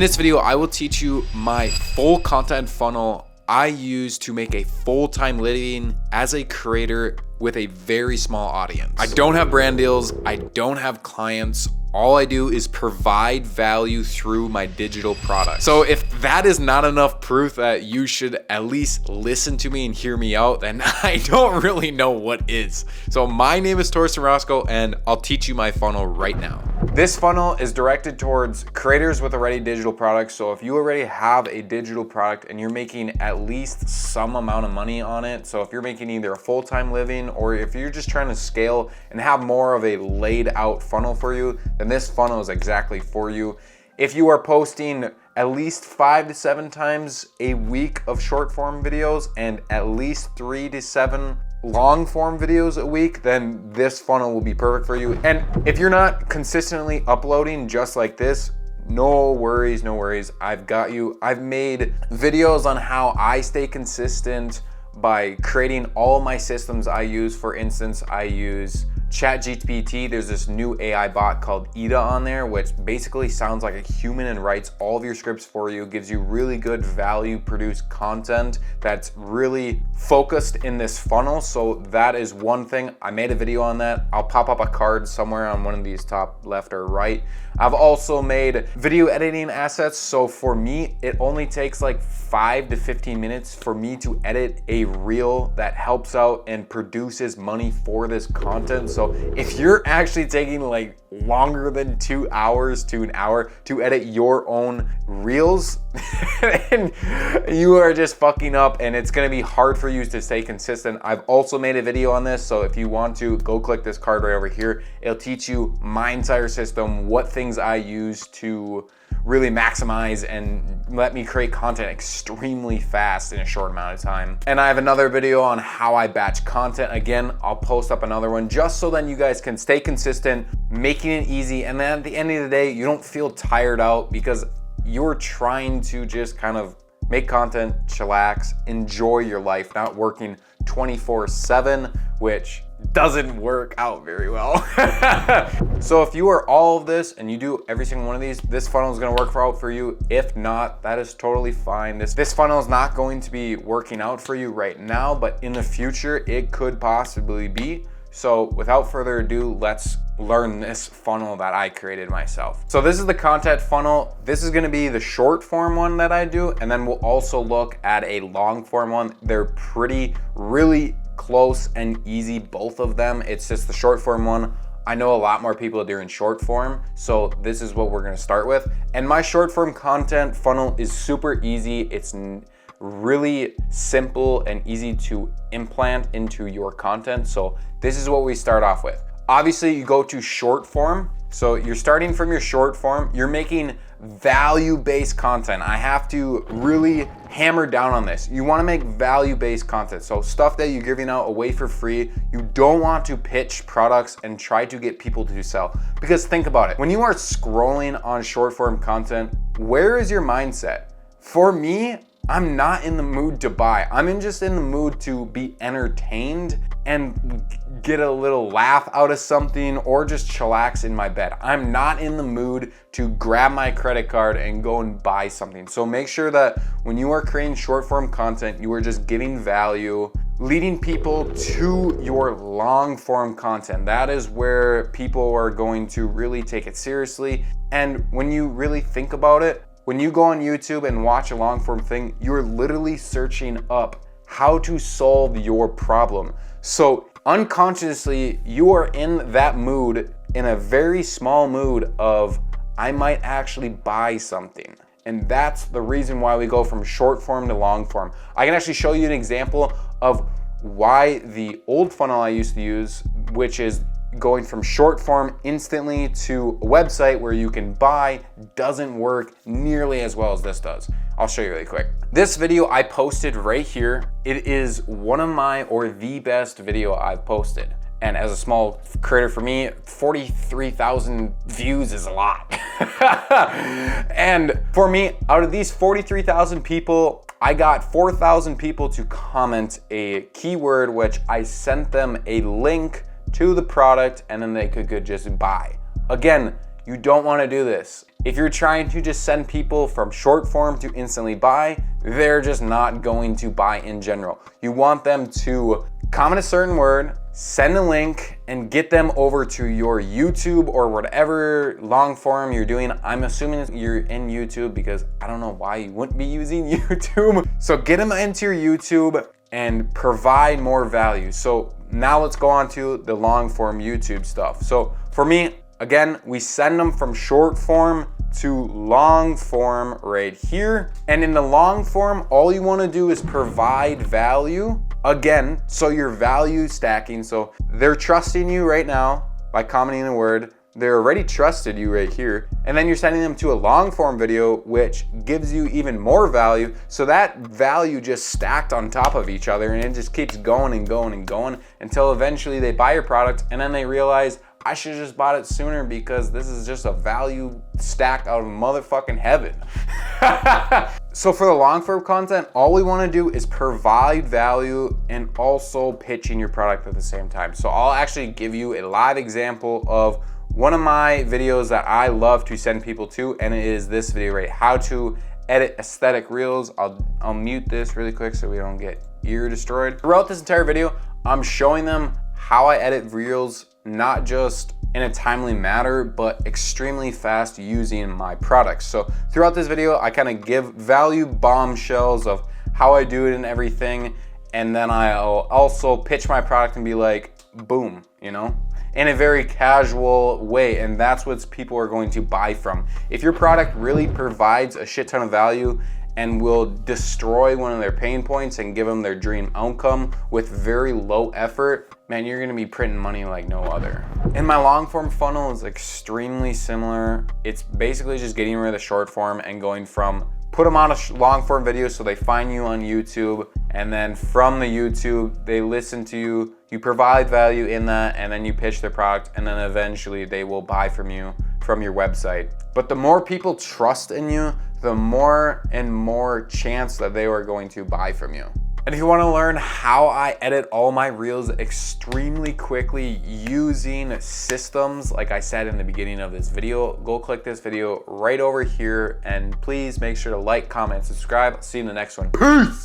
In this video, I will teach you my full content funnel I use to make a full-time living as a creator with a very small audience. I don't have brand deals. I don't have clients. All I do is provide value through my digital product. So if that is not enough proof that you should at least listen to me and hear me out, then I don't really know what is. So my name is Torsten Roscoe, and I'll teach you my funnel right now. This funnel is directed towards creators with already digital products. So if you already have a digital product and you're making at least some amount of money on it, so if you're making either a full-time living or if you're just trying to scale and have more of a laid out funnel for you, then this funnel is exactly for you. If you are posting at least 5 to 7 times a week of short form videos and at least 3 to 7 long form videos a week, then this funnel will be perfect for you. And if you're not consistently uploading just like this, no worries, no worries. I've got you. I've made videos on how I stay consistent by creating all of my systems I use. For instance, I use ChatGPT. There's this new AI bot called Ida on there, which basically sounds like a human and writes all of your scripts for you, gives you really good value produced content that's really focused in this funnel. So that is one thing. I made a video on that. I'll pop up a card somewhere on one of these top left or right. I've also made video editing assets. So for me, it only takes like 5 to 15 minutes for me to edit a reel that helps out and produces money for this content. So if you're actually taking like longer than 2 hours to an hour to edit your own reels, and you are just fucking up and it's gonna be hard for you to stay consistent. I've also made a video on this, so if you want to, go click this card right over here. It'll teach you my entire system, what things I use to really maximize and let me create content extremely fast in a short amount of time. And I have another video on how I batch content. Again, I'll post up another one just so then you guys can stay consistent, making it easy. And then at the end of the day, you don't feel tired out because you're trying to just kind of make content, chillax, enjoy your life, not working 24/7, which doesn't work out very well. So if you are all of this and you do every single one of these, this funnel is gonna work out for you. If not, that is totally fine. This funnel is not going to be working out for you right now, but in the future, it could possibly be. So without further ado, let's learn this funnel that I created myself. So this is the content funnel. This is gonna be the short form one that I do, and then we'll also look at a long form one. They're really close and easy, both of them. It's just the short form one. I know a lot more people are doing short form, so this is what we're gonna start with. And my short form content funnel is super easy. It's really simple and easy to implant into your content. So this is what we start off with. Obviously, you go to short form. So you're starting from your short form. You're making value-based content. I have to really hammer down on this. You wanna make value-based content. So stuff that you're giving out away for free. You don't want to pitch products and try to get people to sell. Because think about it. When you are scrolling on short form content, where is your mindset? For me, I'm not in the mood to buy. I'm just in the mood to be entertained and get a little laugh out of something or just chillax in my bed. I'm not in the mood to grab my credit card and go and buy something. So make sure that when you are creating short form content, you are just giving value, leading people to your long form content. That is where people are going to really take it seriously. And when you really think about it, when you go on YouTube and watch a long form thing, you're literally searching up how to solve your problem. So unconsciously, you are in that mood, in a very small mood of, I might actually buy something. And that's the reason why we go from short form to long form. I can actually show you an example of why the old funnel I used to use, which is going from short form instantly to a website where you can buy, doesn't work nearly as well as this does. I'll show you really quick. This video I posted right here. It is one of my, or the best video I've posted. And as a small creator for me, 43,000 views is a lot. And for me, out of these 43,000 people, I got 4,000 people to comment a keyword, which I sent them a link to the product and then they could just buy. Again, You don't want to do this. If you're trying to just send people from short form to instantly buy, they're just not going to buy in general. You want them to comment a certain word, send a link, and get them over to your YouTube or whatever long form you're doing. I'm assuming you're in YouTube because I don't know why you wouldn't be using YouTube. So get them into your YouTube and provide more value. So now let's go on to the long form YouTube stuff. So for me, again, we send them from short form to long form right here. And in the long form, all you wanna do is provide value. Again, so your value stacking. So they're trusting you right now by commenting a word. They're already trusted you right here. And then you're sending them to a long form video, which gives you even more value. So that value just stacked on top of each other, and it just keeps going and going and going until eventually they buy your product, and then they realize, I should have just bought it sooner because this is just a value stack out of motherfucking heaven. So for the long form content, all we want to do is provide value and also pitching your product at the same time. So I'll actually give you a live example of one of my videos that I love to send people to, and it is this video right, how to edit aesthetic reels. I'll mute this really quick so we don't get ear destroyed. Throughout this entire video, I'm showing them how I edit reels, not just in a timely manner, but extremely fast using my products. So throughout this video, I kind of give value bombshells of how I do it and everything. And then I'll also pitch my product and be like, boom, you know, in a very casual way. And that's what people are going to buy from. If your product really provides a shit ton of value and will destroy one of their pain points and give them their dream outcome with very low effort, man, you're gonna be printing money like no other. And my long form funnel is extremely similar. It's basically just getting rid of the short form and going from put them on a long form video so they find you on YouTube, and then from the YouTube, they listen to you, you provide value in that, and then you pitch their product, and then eventually they will buy from you from your website. But the more people trust in you, the more and more chance that they are going to buy from you. And if you want to learn how I edit all my reels extremely quickly using systems, like I said in the beginning of this video, go click this video right over here, and please make sure to like, comment, subscribe. See you in the next one. Peace!